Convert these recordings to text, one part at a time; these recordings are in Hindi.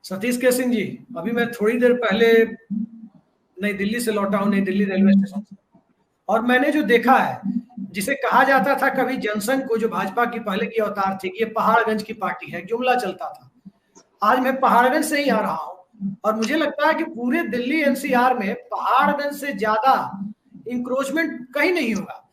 सतीश के सिंह जी, अभी मैं थोड़ी देर पहले नई दिल्ली से लौटा हूँ, नई दिल्ली रेलवे स्टेशन से, और मैंने जो देखा है, जिसे कहा जाता था कभी जनसंघ को, जो भाजपा की पहले की अवतार थी, कि ये पहाड़गंज की पार्टी है, जुमला चलता था। आज मैं पहाड़गंज से ही आ रहा हूँ और मुझे लगता है कि पूरे दिल्ली एनसीआर में पहाड़गंज से ज्यादा इंक्रोचमेंट कहीं नहीं होगा।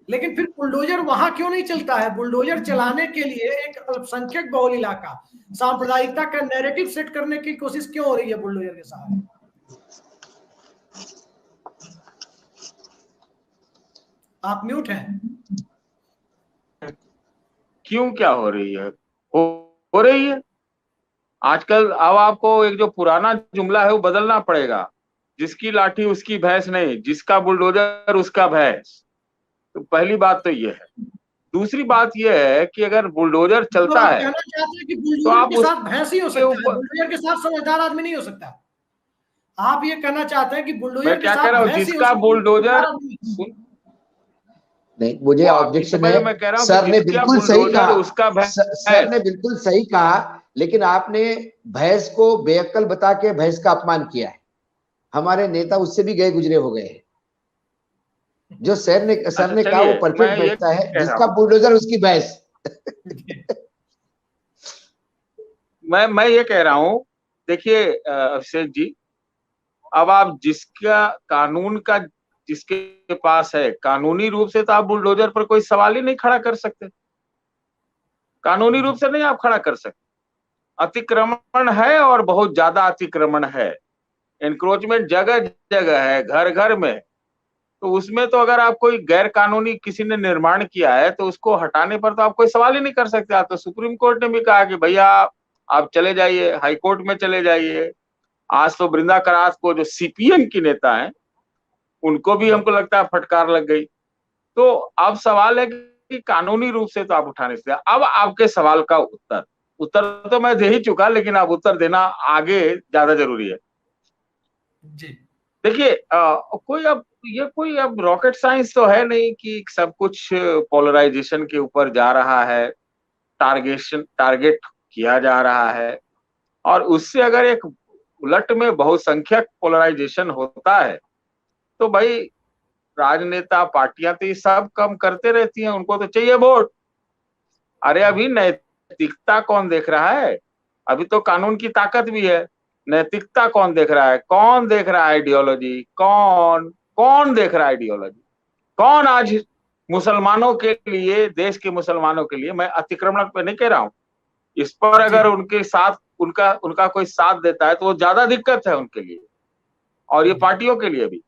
लेकिन फिर बुलडोजर वहां क्यों नहीं चलता है? बुलडोजर चलाने के लिए एक अल्पसंख्यक बहुल इलाका, सांप्रदायिकता का नैरेटिव सेट करने की कोशिश क्यों हो रही है बुलडोजर के सहारे? आप म्यूट हैं। क्यों, क्या हो रही है? हो रही है आजकल। अब आपको एक जो पुराना जुमला है वो बदलना पड़ेगा, जिसकी लाठी उसकी भैंस नहीं, जिसका बुलडोजर उसका भैंस। तो पहली बात तो ये है। दूसरी बात ये है कि अगर बुलडोजर तो चलता आप है कहना चाहते हैं कि तो बुलडोजर आप के साथ भैंस ही हो उसके सकता है, ऊपर, बुलडोजर के साथ समझदार आदमी नहीं हो सकता? आप ये कहना चाहते हैं कि बुलडोजर मैं के क्या कह साथ रहा हूँ, भैंस ही हो जिसका सकती है, बुलडोजर, समझदार आदमी नहीं? नहीं, मुझे वो आपकी ऑब्जेक्शन समझ है। में मैं कह रहा हूँ कि सर ने जिसका बिल्कुल सही बुलडोजर कहा। उसका सर ने भैंस। बिल्कुल सही कहा, लेकिन आपने भैंस को बेअक्ल बता के भैंस का अपमान किया है। हमारे नेता उससे भी गए गुजरे हो गए हैं। जो सर अच्छा ने कहा वो चलिए, मैं परफेक्ट ये बैठता है, कह रहा जिसका हूँ, बुलडोजर उसकी भैंस। मैं ये कह रहा हूँ, देखिए अभिषेक जी, अब आप जिसका कानून का, जिसके पास है कानूनी रूप से, तो आप बुलडोजर पर कोई सवाल ही नहीं खड़ा कर सकते। कानूनी रूप से नहीं आप खड़ा कर सकते। अतिक्रमण है और बहुत ज्यादा अतिक्रमण है, एनक्रोचमेंट जगह जगह है, घर घर में। तो उसमें तो अगर आप कोई गैर कानूनी किसी ने निर्माण किया है तो उसको हटाने पर तो आप कोई सवाल ही नहीं कर सकते। आप तो सुप्रीम कोर्ट ने भी कहा कि भैया आप चले जाइए, हाई कोर्ट में चले जाइए। आज तो वृंदा करात को, जो सीपीएम की नेता है, उनको भी हमको लगता है फटकार लग गई। तो अब सवाल है कि कानूनी रूप से तो आप उठा नहीं सकते। अब आपके सवाल का उत्तर उत्तर तो मैं दे ही चुका, लेकिन अब उत्तर देना आगे ज्यादा जरूरी है। जी देखिए कोई अब रॉकेट साइंस तो है नहीं कि सब कुछ पोलराइजेशन के ऊपर जा रहा है, टारगेट किया जा रहा है। और उससे अगर एक उलट में बहुसंख्यक पोलराइजेशन होता है तो भाई राजनेता पार्टियां तो ये सब कम करते रहती हैं, उनको तो चाहिए वोट। अरे अभी नैतिकता कौन देख रहा है? अभी तो कानून की ताकत भी है, नैतिकता कौन देख रहा है? कौन देख रहा है आइडियोलॉजी? कौन कौन देख रहा है आइडियोलॉजी? कौन आज मुसलमानों के लिए, देश के मुसलमानों के लिए, मैं अतिक्रमण पे नहीं कह रहा हूं, इस पर अगर उनके साथ उनका उनका कोई साथ देता है तो वो ज्यादा दिक्कत है उनके लिए और ये पार्टियों के लिए भी।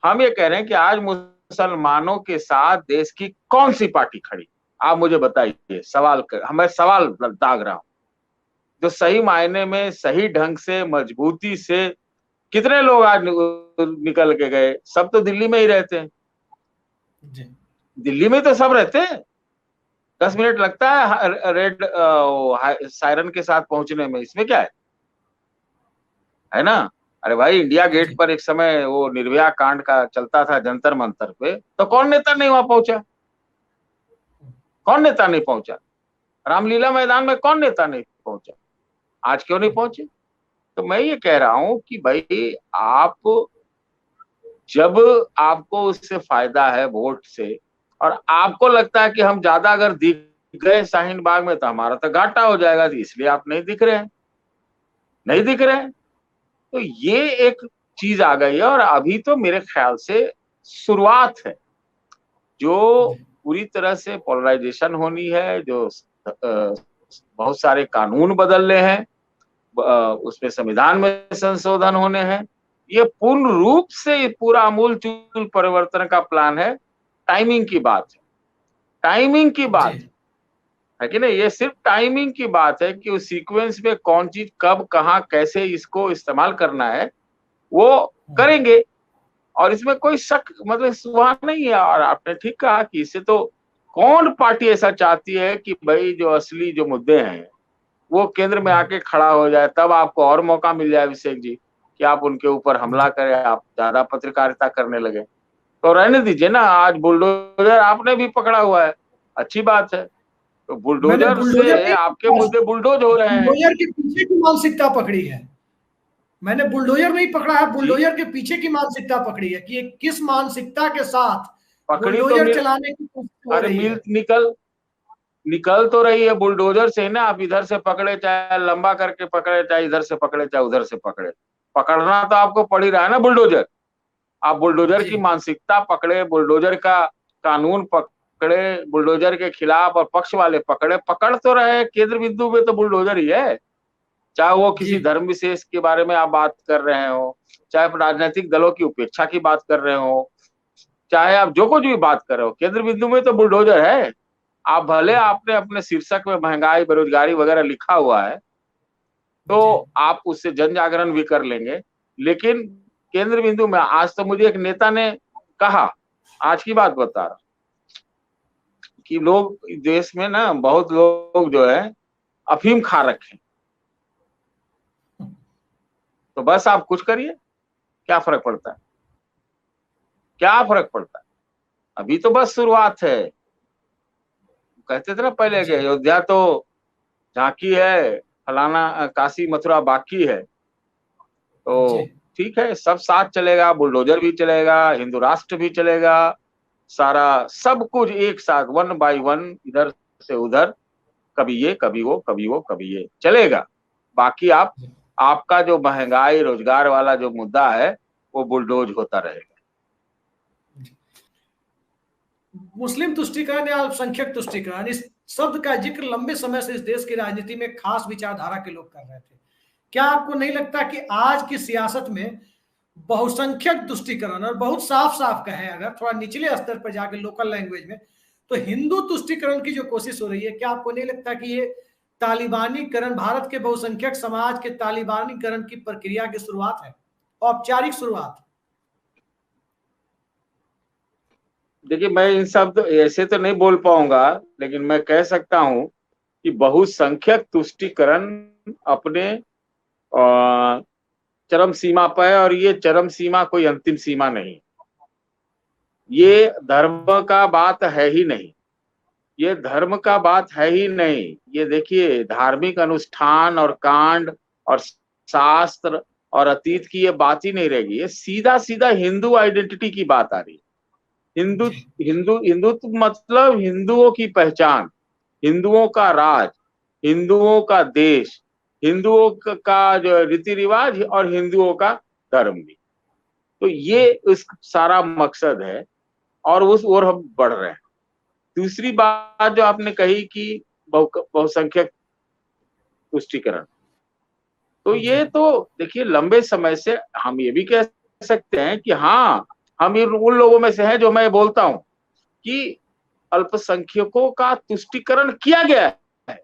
हम ये कह रहे हैं कि आज मुसलमानों के साथ देश की कौन सी पार्टी खड़ी? आप मुझे बताइए। मैं सवाल दाग रहा हूं, जो सही मायने में, सही ढंग से, मजबूती से कितने लोग आज निकल के गए? सब तो दिल्ली में ही रहते हैं। दिल्ली में तो सब रहते हैं। 10 मिनट लगता है रेड सायरन के साथ पहुंचने में, इसमें क्या है ना? अरे भाई, इंडिया गेट पर एक समय वो निर्भया कांड का चलता था जंतर मंतर पे, तो कौन नेता नहीं वहां पहुंचा? कौन नेता नहीं पहुंचा? रामलीला मैदान में कौन नेता नहीं पहुंचा? आज क्यों नहीं पहुंचे? तो मैं ये कह रहा हूं कि भाई, आप जब आपको उससे फायदा है वोट से, और आपको लगता है कि हम ज्यादा अगर दिख गए शाहीन बाग में तो हमारा तो घाटा हो जाएगा, तो इसलिए आप नहीं दिख रहे हैं, नहीं दिख रहे हैं। तो ये एक चीज आ गई है और अभी तो मेरे ख्याल से शुरुआत है। जो पूरी तरह से पोलराइजेशन होनी है, जो बहुत सारे कानून बदलने हैं, उसमें संविधान में संशोधन होने हैं, ये पूर्ण रूप से पूरा आमूल-चूल परिवर्तन का प्लान है। टाइमिंग की बात है, टाइमिंग की बात है कि नहीं? ये सिर्फ टाइमिंग की बात है कि उस सीक्वेंस में कौन चीज कब, कहां, कैसे इसको इस्तेमाल करना है, वो करेंगे। और इसमें कोई शक, मतलब सुहा नहीं है। और आपने ठीक कहा कि इससे तो कौन पार्टी ऐसा चाहती है कि भाई जो असली जो मुद्दे हैं वो केंद्र में आके खड़ा हो जाए, तब आपको और मौका मिल जाए अभिषेक जी कि आप उनके ऊपर हमला करें, आप ज्यादा पत्रकारिता करने लगे। तो रहने दीजिए ना, आज बुलडोजर आपने भी पकड़ा हुआ है, अच्छी बात है। तो बुलडोजर से आपके मुद्दे बुलडोज हो रहे हैं। बुलडोजर के पीछे की मानसिकता पकड़ी है, मैंने बुलडोजर नहीं पकड़ा है, बुलडोजर के पीछे की मानसिकता पकड़ी है कि ये किस मानसिकता के साथ बुलडोजर चलाने की कोशिश हो रही है। निकल तो रही है बुलडोजर से ना। आप इधर से पकड़े, चाहे लंबा करके पकड़े, चाहे इधर से पकड़े, चाहे उधर से पकड़े, पकड़ना तो आपको पड़ ही रहा है ना बुलडोजर। आप बुलडोजर की मानसिकता पकड़े, बुलडोजर का कानून पकड़े, बुलडोजर के खिलाफ और पक्ष वाले पकड़े, पकड़ तो रहे। केंद्र बिंदु में तो बुलडोजर ही है। चाहे वो किसी धर्म विशेष के बारे में आप बात कर रहे हो, चाहे राजनीतिक दलों की उपेक्षा की बात कर रहे हो, चाहे आप जो कुछ भी बात कर रहे हो, केंद्र बिंदु में तो बुलडोजर है। आप भले आपने अपने शीर्षक में महंगाई, बेरोजगारी वगैरह लिखा हुआ है, तो आप उससे जन जागरण भी कर लेंगे, लेकिन केंद्र बिंदु में आज तो मुझे एक नेता ने कहा, आज की बात बता रहा, कि लोग देश में ना बहुत लोग जो है अफीम खा रखे, तो बस आप कुछ करिए, क्या फर्क पड़ता है, क्या फर्क पड़ता है। अभी तो बस शुरुआत है। कहते थे ना पहले के अयोध्या तो झांकी है, फलाना काशी मथुरा बाकी है। तो ठीक है, सब साथ चलेगा, बुलडोजर भी चलेगा, हिंदू राष्ट्र भी चलेगा, सारा सब कुछ एक साथ 1 by 1 इधर से उधर, कभी ये कभी वो कभी वो कभी ये चलेगा। बाकी आपका जो महंगाई रोजगार वाला जो मुद्दा है वो बुलडोज होता रहेगा। मुस्लिम तुष्टीकरण या अल्पसंख्यक तुष्टीकरण, इस शब्द का जिक्र लंबे समय से इस देश की राजनीति में खास विचारधारा के लोग कर रहे थे। क्या आपको नहीं लगता कि आज की सियासत में बहुसंख्यक तुष्टीकरण, और बहुत साफ साफ कहें अगर थोड़ा निचले स्तर पर जाकर लोकल लैंग्वेज में, तो हिंदू तुष्टीकरण की जो कोशिश हो रही है, क्या आपको नहीं लगता कि ये तालिबानीकरण, भारत के बहुसंख्यक समाज के तालिबानीकरण की प्रक्रिया की शुरुआत है, औपचारिक शुरुआत? देखिए, मैं इन शब्द ऐसे तो नहीं बोल पाऊंगा, लेकिन मैं कह सकता हूं कि बहुसंख्यक तुष्टीकरण अपने चरम सीमा पर है, और ये चरम सीमा कोई अंतिम सीमा नहीं। ये धर्म का बात है ही नहीं, ये धर्म का बात है ही नहीं। ये देखिए, धार्मिक अनुष्ठान और कांड और शास्त्र और अतीत की ये बात ही नहीं रहेगी। ये सीधा सीधा हिंदू आइडेंटिटी की बात आ रही है। हिंदुत्व मतलब हिंदुओं की पहचान, हिंदुओं का राज, हिंदुओं का देश, हिंदुओं का जो रीति रिवाज और हिंदुओं का धर्म भी। तो ये उस सारा मकसद है, और उस ओर हम बढ़ रहे हैं। दूसरी बात जो आपने कही कि बहुसंख्यक तुष्टीकरण, तो ये तो देखिए लंबे समय से हम ये भी कह सकते हैं कि हाँ, हम उन लोगों में से हैं जो मैं बोलता हूं कि अल्पसंख्यकों का तुष्टीकरण किया गया है।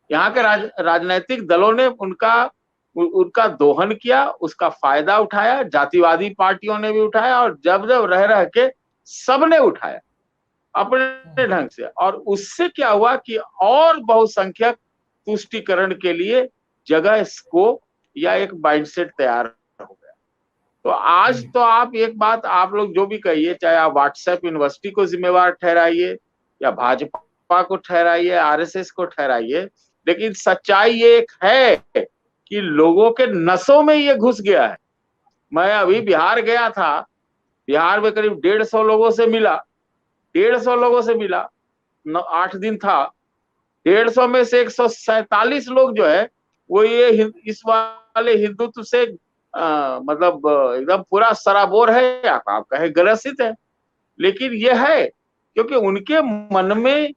यहाँ के राजनैतिक दलों ने उनका दोहन किया, उसका फायदा उठाया, जातिवादी पार्टियों ने भी उठाया, और जब रह के सबने उठाया अपने ढंग से। और उससे क्या हुआ कि और बहुसंख्यक तुष्टीकरण के लिए जगह, स्कोप या एक माइंडसेट तैयार हो गया। तो आज तो आप एक बात, आप लोग जो भी कहिए, चाहे आप व्हाट्सएप यूनिवर्सिटी को जिम्मेवार ठहराइए या भाजपा को ठहराइए, आरएसएस को ठहराइए, लेकिन सच्चाई ये एक है कि लोगों के नसों में ये घुस गया है। मैं अभी बिहार गया था, बिहार में करीब 150 लोगों से मिला, 150 लोगों से मिला, 8 दिन था। 150 में से 147 लोग जो है वो ये इस वाले हिंदुत्व से मतलब एकदम पूरा सराबोर है, या आप कहे ग्रसित है। लेकिन ये है क्योंकि उनके मन में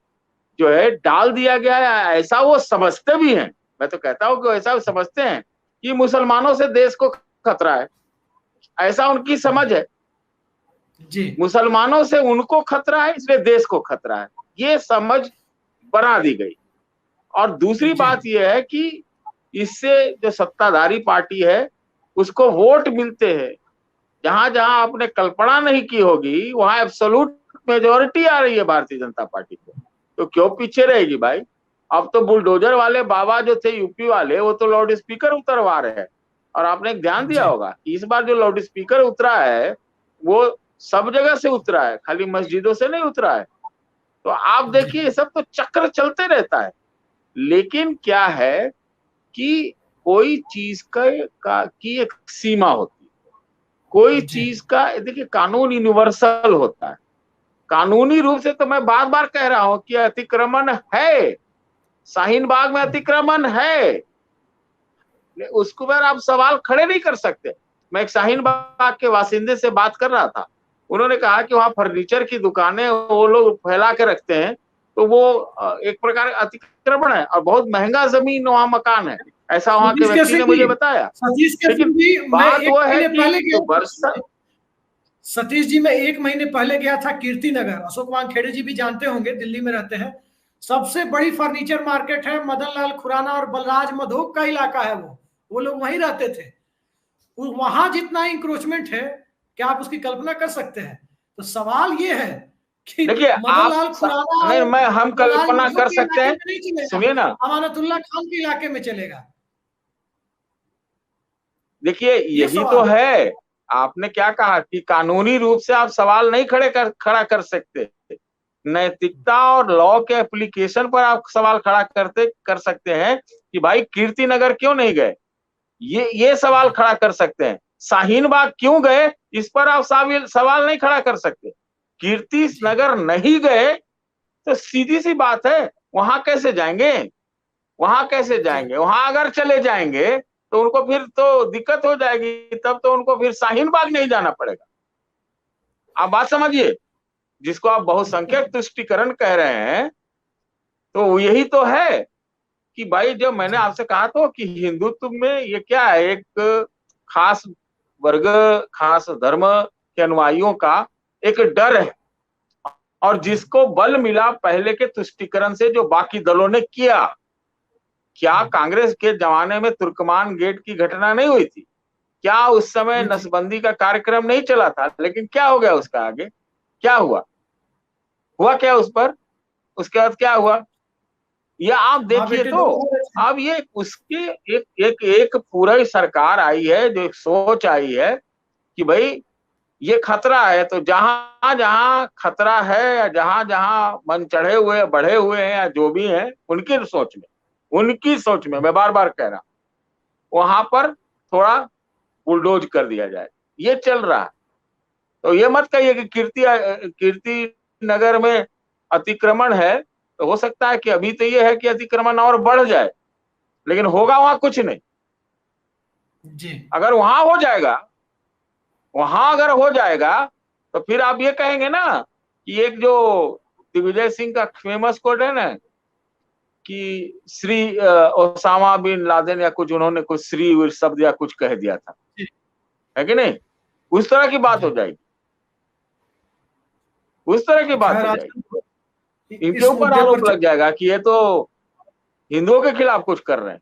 जो है डाल दिया गया है, ऐसा वो समझते भी हैं। मैं तो कहता हूं कि ऐसा समझते हैं कि मुसलमानों से देश को खतरा है, ऐसा उनकी समझ है जी। मुसलमानों से उनको खतरा है, इसलिए देश को खतरा है, ये समझ बना दी गई। और दूसरी बात यह है कि इससे जो सत्ताधारी पार्टी है उसको वोट मिलते हैं। जहां जहां आपने कल्पना नहीं की होगी वहां एब्सोल्यूट मेजोरिटी आ रही है भारतीय जनता पार्टी को। तो क्यों पीछे रहेगी भाई? अब तो बुलडोजर वाले बाबा जो थे यूपी वाले, वो तो लाउड स्पीकर उतरवा रहे हैं। और आपने एक ध्यान दिया होगा, इस बार जो लाउड स्पीकर उतरा है वो सब जगह से उतरा है, खाली मस्जिदों से नहीं उतरा है। तो आप देखिए, ये सब तो चक्र चलते रहता है। लेकिन क्या है कि कोई चीज की एक सीमा होती है, कोई चीज का, देखिए कानून यूनिवर्सल होता है। कानूनी रूप से तो मैं बार बार कह रहा हूं कि अतिक्रमण है, शाहीन बाग में अतिक्रमण है, उसको पर आप सवाल खड़े नहीं कर सकते। मैं एक शाहीन बाग के बासिंदे से बात कर रहा था, उन्होंने कहा कि वहां फर्नीचर की दुकानें वो लोग फैला के रखते हैं, तो वो एक प्रकार का अतिक्रमण है, और बहुत महंगा जमीन वहां मकान है, ऐसा वहां के व्यक्ति ने मुझे बताया। लेकिन बात वो है कि वर्षा, सतीश जी, मैं 1 महीने पहले गया था कीर्ति नगर, अशोक वानखेड़े जी भी जानते होंगे, दिल्ली में रहते हैं। सबसे बड़ी फर्नीचर मार्केट है, मदन लाल खुराना और बलराज मधोक का इलाका है, वो लोग वहीं रहते थे। वहां जितना इंक्रोचमेंट है, क्या आप उसकी कल्पना कर सकते हैं? तो सवाल ये है कि देखिए मदन लाल खुराना नहीं, मैं हम कल्पना कर सकते हैं, सुनिए ना, अमानतुल्लाह खान के इलाके में चलेगा। देखिए यही तो है, आपने क्या कहा कि कानूनी रूप से आप सवाल नहीं खड़ा कर सकते, नैतिकता और लॉ के एप्लीकेशन पर आप सवाल खड़ा कर सकते हैं कि भाई कीर्ति नगर क्यों नहीं गए, ये सवाल खड़ा कर सकते हैं। शाहीन बाग क्यों गए, इस पर आप सवाल नहीं खड़ा कर सकते। कीर्ति नगर नहीं गए तो सीधी सी बात है, वहां कैसे जाएंगे, वहां कैसे जाएंगे? वहां अगर चले जाएंगे तो उनको फिर तो दिक्कत हो जाएगी, तब तो उनको फिर शाहीन बाग नहीं जाना पड़ेगा। आप बात समझिए, जिसको आप बहुसंख्यक तुष्टिकरण कह रहे हैं, तो यही तो है कि भाई, जो मैंने आपसे कहा तो कि हिंदुत्व में ये क्या है, एक खास वर्ग, खास धर्म के अनुयायियों का एक डर है, और जिसको बल मिला पहले के तुष्टिकरण से जो बाकी दलों ने किया। क्या कांग्रेस के जमाने में तुर्कमान गेट की घटना नहीं हुई थी? क्या उस समय नसबंदी का कार्यक्रम नहीं चला था? लेकिन क्या हो गया उसका आगे, क्या हुआ क्या उस पर, उसके बाद क्या हुआ? या आप देखिए तो अब ये उसके एक पूरा ही सरकार आई है, जो एक सोच आई है कि भाई ये खतरा है, तो जहां जहां खतरा है, या जहां जहां मन चढ़े हुए बढ़े हुए हैं, या जो भी हैं, उनकी सोच में मैं बार बार कह रहा हूं, वहां पर थोड़ा बुलडोज कर दिया जाए, ये चल रहा है। तो ये मत कहिए कि कीर्ति नगर में अतिक्रमण है, तो हो सकता है कि अभी तो ये है कि अतिक्रमण और बढ़ जाए, लेकिन होगा वहां कुछ नहीं जी। अगर वहां अगर हो जाएगा तो फिर आप ये कहेंगे ना कि एक जो दिग्विजय सिंह का फेमस कोट है ना कि श्री ओसामा बिन लादेन या कुछ, उन्होंने कुछ श्री शब्द या कुछ कह दिया था, है कि नहीं? उस तरह की बात हो जाएगी, उस तरह की बात हो जाएगी, इनके ऊपर आरोप लग जाएगा कि ये तो हिंदुओं के खिलाफ कुछ कर रहे हैं।